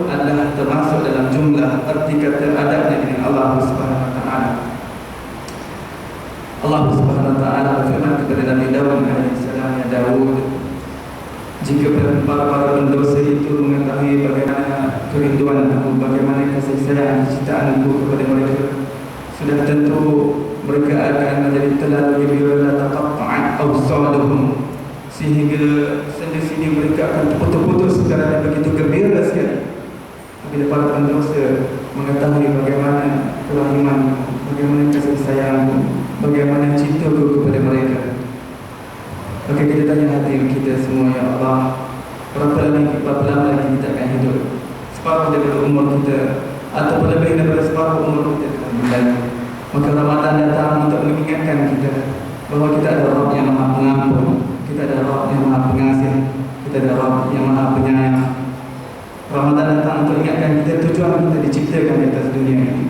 adalah termasuk dalam jumlah erti kata adabnya dengan Allah Subhanahu wa taala. Allah Subhanahu wa taala berfirman kepada Nabi Daud alaihi salam, "Ya Daud, jika para pendosa itu mengetahui bagaimana kerinduanku, bagaimana kasih sayang ciptaanku kepada mereka, sudah tentu mereka akan menjadi terlalu gembira taqatta'at awsaluhum, sehingga sendi-sendi mereka akan putus-putus kerana begitu gembira sekali apabila para pendosa mengetahui bagaimana kerahimanku, bagaimana kasih sayangku, bagaimana cintaku kepada mereka." Maka kita tanya hati kita semua, ya Allah, berapa lama lagi kita akan hidup? Separuh daripada umur kita atau lebih daripada separuh umur kita akan berlalu. Maka Ramadan datang untuk mengingatkan kita bahawa kita ada Rabb yang Maha Pengampun, kita ada Rabb yang Maha Pengasih, kita ada Rabb yang Maha Penyayang. Ramadan datang untuk ingatkan kita tujuan kita diciptakan di atas dunia ini.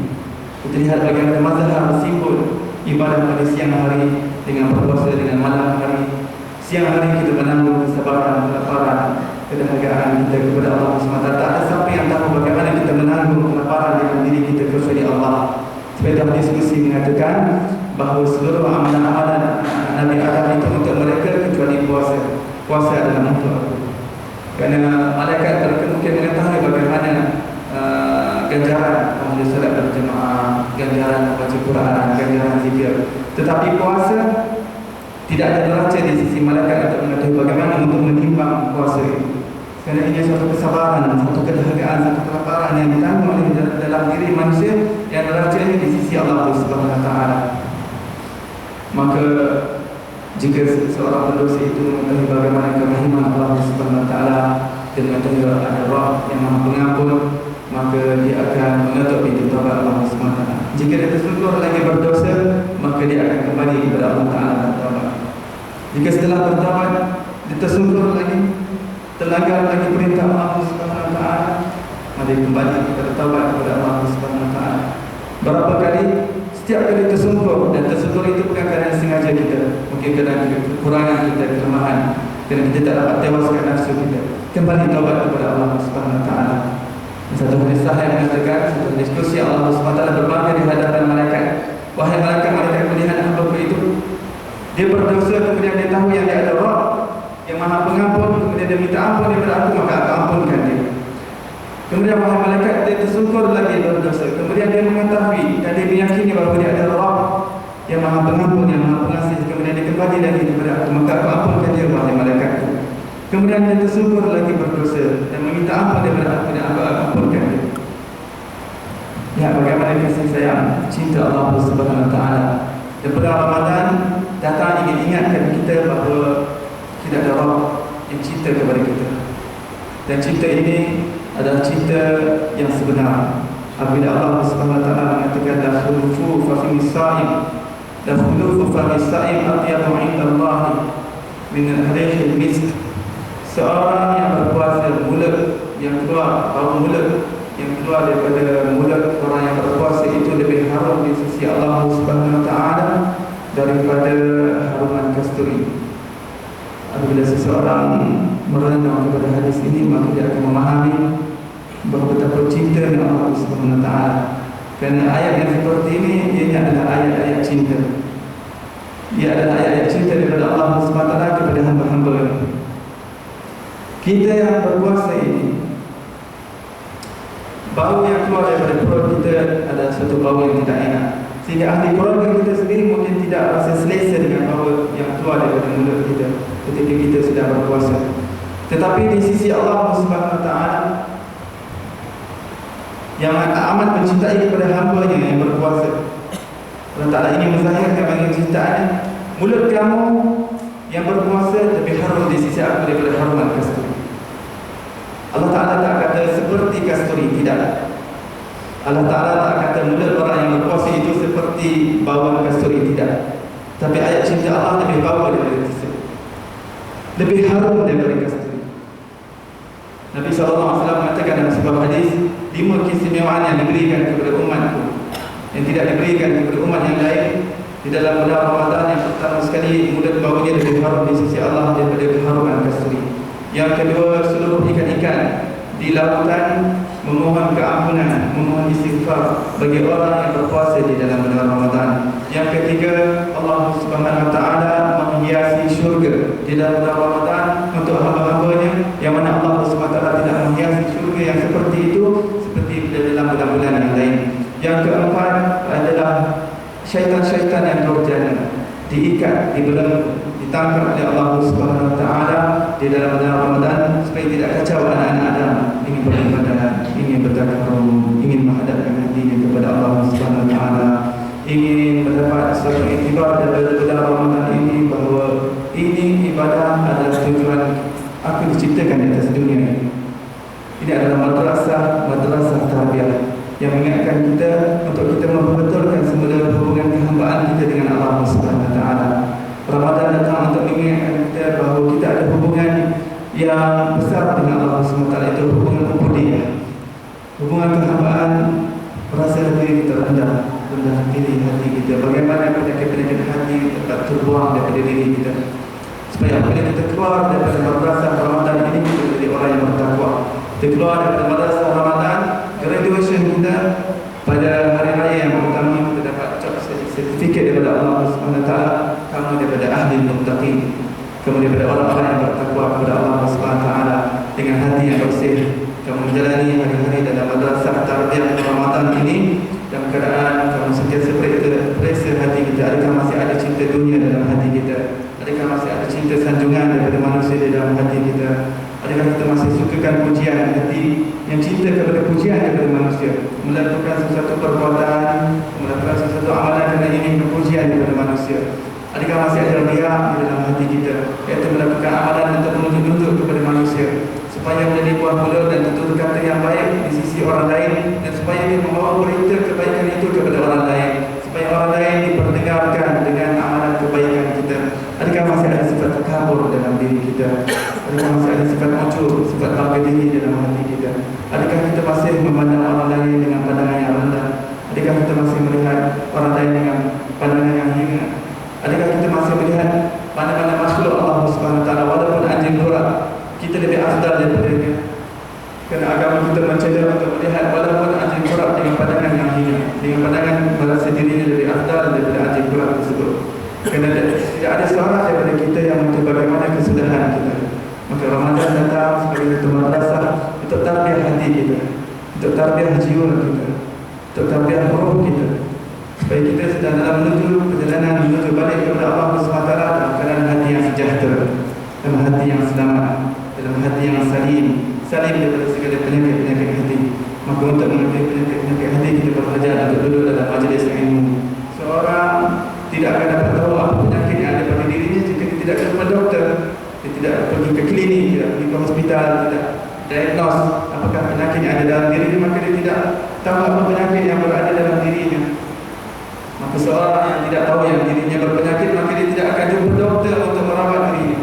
Kita lihat bagaimana mazhar simbol ibadah pada siang hari dengan berpuasa dengan malam hari. Siang hari kita menanggung kesabaran, kelaparan, kedahagaan kita kepada Allah SWT. Tak ada siapa yang tahu bagaimana kita menanggung kelaparan dengan diri kita kecuali Allah. Sebab diskusi mengatakan bahawa seluruh amalan-amalan Nabi Adam itu untuk mereka kecuali puasa. Puasa adalah untuk aku. Kerana malaikat mungkin mengetahui bagaimana ganjaran ahli salat berjemaah, ganjaran baca Quran, ganjaran zikir. Tetapi puasa tidak ada neraca di sisi malaikat untuk mengetahui bagaimana untuk menimbang puasa itu. Kerana ini suatu kesabaran, satu kedahagaan, satu kelaparan yang ditanggung oleh dalam diri manusia yang neracanya di sisi Allah Subhanahu wa taala. Maka jika seorang pendosa itu mengetahui bagaimana kerahiman Allah Subhanahu wa taala dan mengetahui ada Rabb yang Maha Pengampun, maka dia akan mengetuk pintu taubat Allah Subhanahu wa taala. Jika dia tersungkur lagi berdosa, maka dia akan kembali kepada Allah Taala bertaubat. Jika setelah bertaubat dia tersungkur lagi, terlanggar lagi perintah Allah Subhanahu wa taala, maka dia kembali kepada taubat kepada Allah Subhanahu wa taala. Berapa kali? Setiap kali tersungkur, dan tersungkur itu bukan kerana sengaja kita, mungkin kerana kekurangan kita, kelemahan, kerana kita tak dapat tewaskan nafsu kita, kembali taubat kepada Allah Subhanahu wa taala. Satu hadis sahih mengatakan, satu diskusi Allah SWT berbangga di hadapan malaikat. Wahai malaikat melihat hamba itu, dia berdosa, kemudian dia tahu yang dia ada Rabb yang Maha Pengampun, kemudian dia minta ampun daripada aku, maka aku ampunkan dia. Kemudian wahai malaikat, dia tersungkur lagi berdosa, kemudian dia mengetahui dan dia meyakini bahawa dia ada Rabb yang Maha Pengampun, yang Maha Pengasih, kemudian dia kembali lagi kepada aku, maka aku ampunkan dia, wahai malaikat. Kemudian dia tersungkur lagi berdosa dan meminta ampun daripada aku, dan aku ampunkan dia. Ya, bagaimana kasih sayang, cinta Allah Subhanahu wa taala. Daripada Ramadan datang ingin ingatkan kita bahawa tidak ada Rabb yang cinta kepada kita. Dan cinta ini adalah cinta yang sebenar. Apabila Allah Subhanahu wa taala mengatakan la khulufu fa fi sa'im, la khulufu fa fi sa'im atyabu 'inda Allah min al-hadith al-misk. Seorang yang berpuasa, mulut yang keluar, bau mulut yang keluar daripada mulut orang yang berpuasa itu lebih harum di sisi Allah Subhanahu wa taala daripada haruman kasturi. Apabila seseorang merenung kepada hadis ini, maka dia akan memahami bahawa betapa cintanya Allah Subhanahu wa taala. Kerana ayat yang seperti ini, ia adalah ayat-ayat cinta. Ia adalah ayat-ayat cinta daripada Allah Subhanahu wa taala kepada hamba-hamba. Kita yang berpuasa ini, bau yang keluar daripada perut kita adalah satu bau yang tidak enak, sehingga ahli keluarga kita sendiri mungkin tidak rasa selesa dengan bau yang keluar daripada mulut kita ketika kita sedang berpuasa. Tetapi di sisi Allah Subhanahu wa taala yang amat mencintai kepada hamba-Nya yang berpuasa, Allah Taala ini menzahirkan bagi kecintaannya, mulut kamu yang berpuasa lebih harum di sisi aku daripada haruman kasturi. Allah Ta'ala tak kata seperti kasturi, tidak. Allah Ta'ala tak kata mulut orang yang berpuasa itu seperti bauan kasturi, tidak. Tapi ayat cinta Allah lebih bau daripada itu, lebih harum daripada kasturi. Nabi SAW mengatakan dalam sebuah hadis, 5 keistimewaan yang diberikan kepada umatku yang tidak diberikan kepada umat yang lain di dalam bulan Ramadan. Yang pertama sekali, mulut baunya lebih harum di sisi Allah daripada keharuman kasturi. Yang kedua, seluruh ikan-ikan di lautan bagi orang yang berpuasa di dalam bulan Ramadan. Yang ketiga, Allah Subhanahu wa taala menghiasi syurga di dalam bulan Ramadan untuk hamba-hambanya, yang mana Allah Subhanahu wa taala tidak menghiasi syurga yang seperti itu seperti dalam bulan-bulan yang lain. Yang keempat adalah syaitan-syaitan yang durjana diikat, dibelenggu, ditangkap oleh Allah Subhanahu wa taala di dalam bulan Ramadan supaya tidak kacau anak-anak Adam ingin beribadah, ingin bertakabur, ingin menghadapkan hatinya kepada Allah Subhanahu wa taala, ingin mendapat suatu iktibar daripada bulan Ramadan ini bahawa ini ibadah adalah tujuan aku diciptakan di atas dunia ini. Ini adalah madrasah tarbiyah yang mengingatkan kita untuk kita membetulkan semula hubungan kehambaan kita dengan Allah Subhanahu wa taala. Ramadan datang untuk mengingatkan kita bahawa kita ada hubungan yang besar dengan Allah Subhanahu wa taala, itu hubungan ubudiyah. Hubungan kehambaan, rasa diri kita rendah diri hati kita. Bagaimana penyakit-penyakit hati dapat terbuang daripada diri kita, supaya apabila kita keluar daripada madrasah Ramadan ini, kita menjadi orang yang bertakwa. Kita keluar daripada madrasah Ramadan, graduation kita pada hari raya yang pertama, kita dapat sertifikat daripada Allah Subhanahu wa taala, kamu daripada ahli muttaqin, kamu daripada orang-orang yang bertakwa kepada Allah Subhanahu wa taala dengan hati yang bersih. Kamu menjalani hari-hari dalam madrasah tarbiyah Ramadan ini dalam keadaan kamu sentiasa periksa hati kita. Adakah masih ada cinta dunia dalam hati kita? Adakah masih ada cinta sanjungan daripada manusia di dalam hati kita? Adakah kita masih sukakan pujian hati, yang cinta kepada pujian daripada manusia, melakukan sesuatu perbuatan, melakukan sesuatu amalan kerana ingin pujian daripada manusia? Adakah masih ada riya di dalam hati kita, iaitu melakukan amalan untuk menunjuk kepada manusia supaya menjadi buah mulut dan tutur kata yang baik di sisi orang lain, dan supaya dia membawa berita kebaikan itu kepada orang lain, supaya orang lain diperdengarkan dengan amalan kebaikan kita? Adakah masih ada sifat takabur dalam diri kita? Adakah masih ada sifat ujub, sifat bangga diri dalam hati kita? Adakah kita masih memandang orang lain dengan pandangan yang rendah? Adakah kita masih melihat orang lain dengan pandangan yang hina? Adakah kita masih melihat mana-mana makhluk Allah Subhanahu wa taala, walaupun anjing berat, kita lebih afdal daripada dia? Kerana agama kita mencela untuk melihat walaupun anjing berat dengan pandangan yang hina, dengan pandangan merasa dirinya lebih afdal daripada anjing berat tersebut. Kerana tidak ada seorang daripada kita yang mengetahui bagaimana kesudahan kita. Maka Ramadan datang sebagai satu madrasah untuk tarbiyah hati kita, untuk tarbiyah jiwa kita, untuk tarbiyah roh kita, supaya kita sedang dalam menuju perjalanan menuju balik kepada Allah SWT dalam keadaan hati yang sejahtera, dalam hati yang selamat, dalam hati yang salim daripada segala penyakit-penyakit hati. Maka untuk mengatasi penyakit-penyakit hati, kita belajar untuk duduk dalam majlis ilmu. Seorang tidak akan dapat tahu apa penyakit yang ada pada dirinya jika dia tidak ke rumah dokter, dia tidak pergi ke klinik, tidak pergi ke hospital, tidak diagnos apakah penyakit yang ada dalam dirinya, maka dia tidak tahu apa penyakit yang berada dalam dirinya. Maka seorang yang tidak tahu yang dirinya berpenyakit, maka dia tidak akan jumpa dokter untuk merawat dirinya.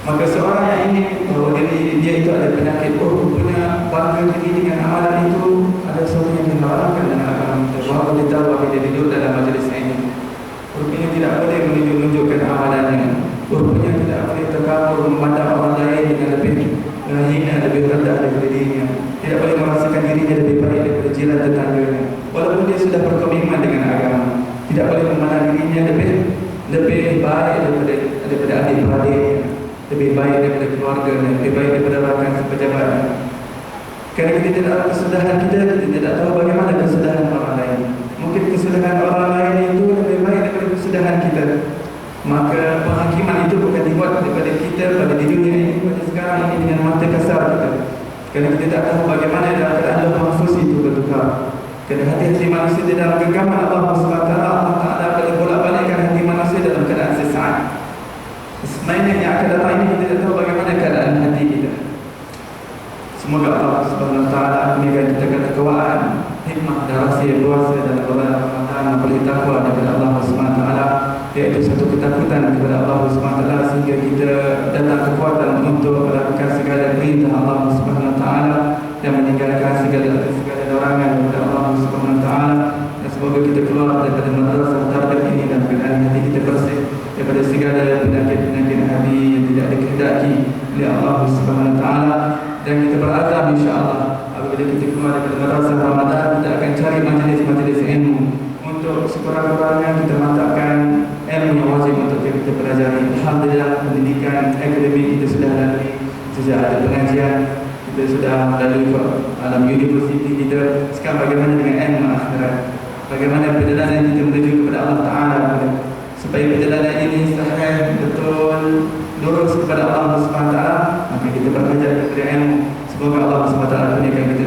Maka seorang yang ingin bahawa diri dia itu ada penyakit, punya bangga diri dengan amalan itu, ada sesuatu yang diharapkan dengan agama kita. Bahawa dia tahu apabila dia duduk dalam majlis ini, rupanya tidak boleh menunjukkan amalannya, rupanya tidak boleh terkabur memandang orang lain dengan lebih hina, lebih rendah daripada dirinya, tidak boleh merasakan dirinya lebih baik daripada jiran tetangganya, walaupun dia sudah berkomitmen dengan agama. Tidak boleh memandang dirinya lebih baik daripada adik-beradiknya, lebih baik daripada keluarganya, lebih baik daripada rakan sepejabatnya. Kerana kita tidak tahu kesudahan kita tidak tahu bagaimana kesudahan orang lain. Mungkin kesudahan orang lain itu lebih baik daripada kesudahan kita. Maka penghakiman itu bukan dibuat daripada kita pada di dunia ini, pada sekarang ini dengan mata kasar kita. Kerana kita tak tahu bagaimana dalam keadaan Allah mahfuz itu bertukar. Kerana hati-hati manusia di dalam genggaman Allah SWT, Allah Ta'ala boleh bolak-balikkan hati manusia dalam keadaan sesaat. Sebenarnya yang akan datang ini kita tak tahu bagaimana keadaan hati kita. Semoga Allah Subhanahu wa taala memberikan kita ketakwaan, hikmah dan rahsia puasa dalam bulan Ramadan, memberi takwa kepada Allah Subhanahu wa taala, iaitu satu ketakutan kepada Allah Subhanahu wa taala, sehingga kita datang kekuatan untuk melakukan segala perintah Allah Subhanahu wa taala dan meninggalkan segala larangan kepada Allah Subhanahu wa taala. Dan semoga kita keluar daripada madrasah tarbiyah ini dan keadaan hati kita bersih daripada segala penyakit-penyakit hati yang tidak dikehendaki oleh Allah Subhanahu wa taala. Dan kita berazam insya-Allah apabila apabila kita keluar dari madrasah Ramadan, kita akan cari majlis-majlis ilmu untuk sekurang-kurangnya kita mantapkan ilmu yang wajib untuk kita pelajari. Alhamdulillah, pendidikan akademik kita sudah lalui, sejak ada pengajian kita sudah melalui alam universiti kita. Sekarang bagaimana dengan ilmu akhirat? Bagaimana perjalanan kita menuju kepada Allah Ta'ala, supaya perjalanan ini sahih, betul, lurus kepada Allah Subhanahu Wa Taala, maka kita berhajat kepada ilmu. Semoga Allah Subhanahu Wa Taala berikan kita